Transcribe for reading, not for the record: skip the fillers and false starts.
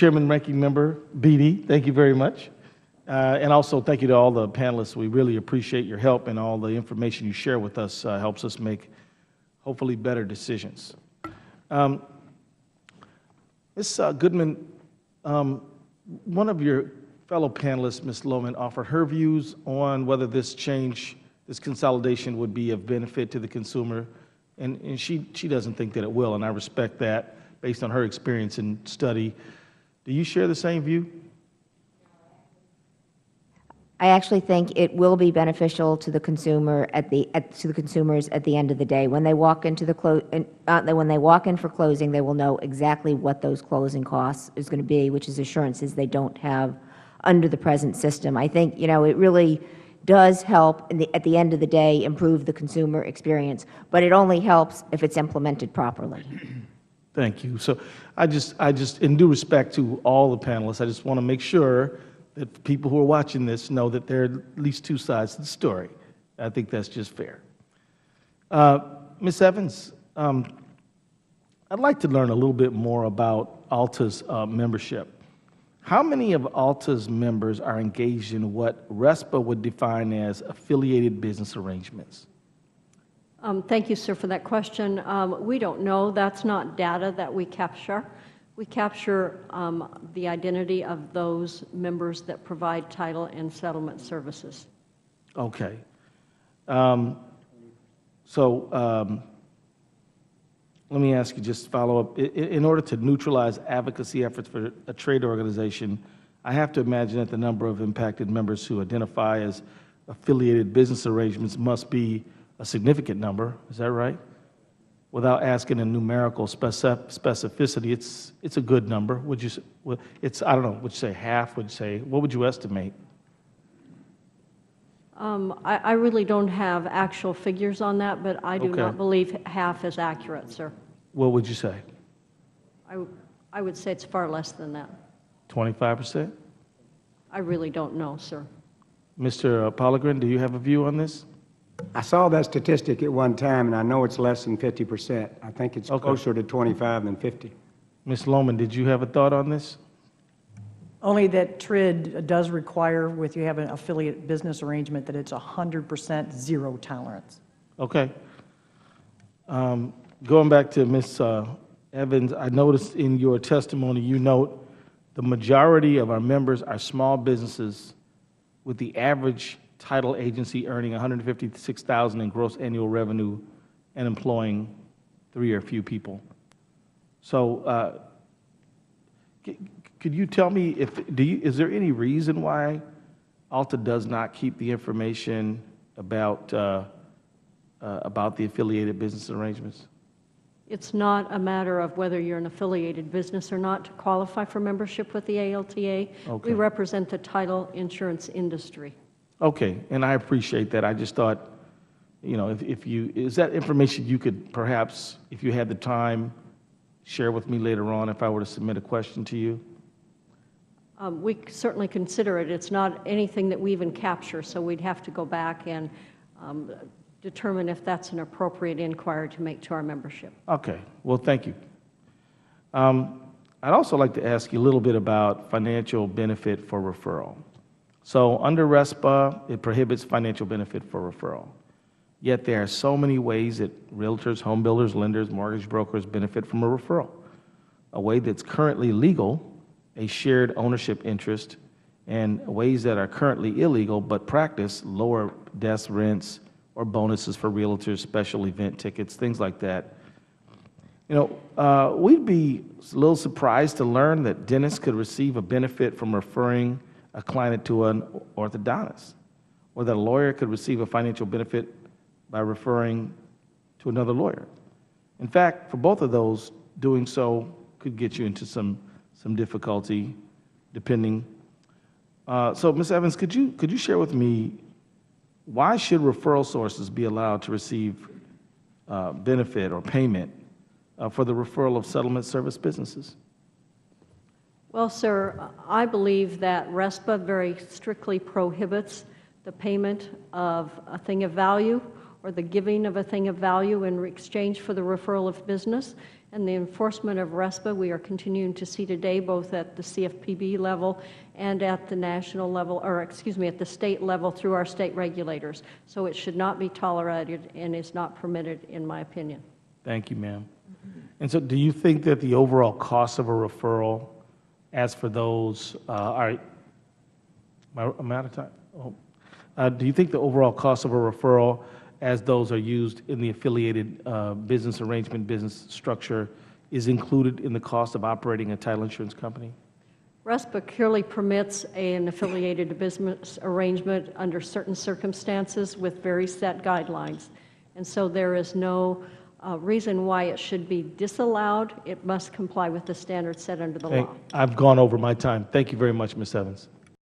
Chairman, Ranking Member Beatty, thank you very much. And also thank you to all the panelists. We really appreciate your help, and all the information you share with us helps us make hopefully better decisions. Ms. Goodman, one of your fellow panelists, Ms. Lohman, offered her views on whether this change, this consolidation would be of benefit to the consumer, and she doesn't think that it will, and I respect that based on her experience and study. Do you share the same view? I actually think it will be beneficial to the consumer to the consumers at the end of the day. When they walk into when they walk in for closing, they will know exactly what those closing costs is going to be, which is assurances they don't have under the present system. I think it really does help at the end of the day improve the consumer experience, but it only helps if it's implemented properly. Thank you. So I just, in due respect to all the panelists, I just want to make sure that people who are watching this know that there are at least two sides to the story. I think that's just fair. Ms. Evans, I'd like to learn a little bit more about ALTA's membership. How many of ALTA's members are engaged in what RESPA would define as affiliated business arrangements? Thank you, sir, for that question. We don't know. That's not data that we capture. We capture the identity of those members that provide title and settlement services. Okay. Let me ask you, just follow up. In order to neutralize advocacy efforts for a trade organization, I have to imagine that the number of impacted members who identify as affiliated business arrangements must be a significant number. Is that right? Without asking a numerical specificity, it's a good number. Would you? I don't know. Would you say half? Would you say? What would you estimate? I really don't have actual figures on that, but I do not believe half is accurate, sir. What would you say? I would say it's far less than that. 25%? I really don't know, sir. Mr. Polligren, do you have a view on this? I saw that statistic at one time, and I know it's less than 50%. I think it's closer to 25 than 50. Ms. Lohman, did you have a thought on this? Only that TRID does require, with you have an affiliate business arrangement, that it's 100% zero tolerance. Okay. Going back to Ms. Evans, I noticed in your testimony you note the majority of our members are small businesses with the average title agency earning $156,000 in gross annual revenue and employing 3 or few people. So could you tell me, is there any reason why ALTA does not keep the information about the affiliated business arrangements? It's not a matter of whether you're an affiliated business or not to qualify for membership with the ALTA. Okay. We represent the title insurance industry. Okay, and I appreciate that. I just thought, is that information you could perhaps, if you had the time, share with me later on if I were to submit a question to you? We certainly consider it. It's not anything that we even capture, so we'd have to go back and determine if that's an appropriate inquiry to make to our membership. Okay, well, thank you. I'd also like to ask you a little bit about financial benefit for referral. So under RESPA, it prohibits financial benefit for referral. Yet there are so many ways that realtors, home builders, lenders, mortgage brokers benefit from a referral. A way that's currently legal, a shared ownership interest, and ways that are currently illegal but practice, lower desk rents or bonuses for realtors, special event tickets, things like that. We'd be a little surprised to learn that dentists could receive a benefit from referring a client to an orthodontist, or that a lawyer could receive a financial benefit by referring to another lawyer. In fact, for both of those, doing so could get you into some difficulty, depending. So, Ms. Evans, could you share with me, why should referral sources be allowed to receive benefit or payment for the referral of settlement service businesses? Well, sir, I believe that RESPA very strictly prohibits the payment of a thing of value or the giving of a thing of value in exchange for the referral of business. And the enforcement of RESPA, we are continuing to see today, both at the CFPB level and at the national level, or excuse me, at the state level through our state regulators. So it should not be tolerated and is not permitted, in my opinion. Thank you, ma'am. And so do you think that the overall cost of a referral, as for those, am I out of time? Oh. Do you think the overall cost of a referral, as those are used in the affiliated business arrangement, business structure, is included in the cost of operating a title insurance company? RESPA clearly permits an affiliated business arrangement under certain circumstances with very set guidelines. And so there is no reason why it should be disallowed. It must comply with the standards set under the law. I've gone over my time. Thank you very much, Ms. Evans.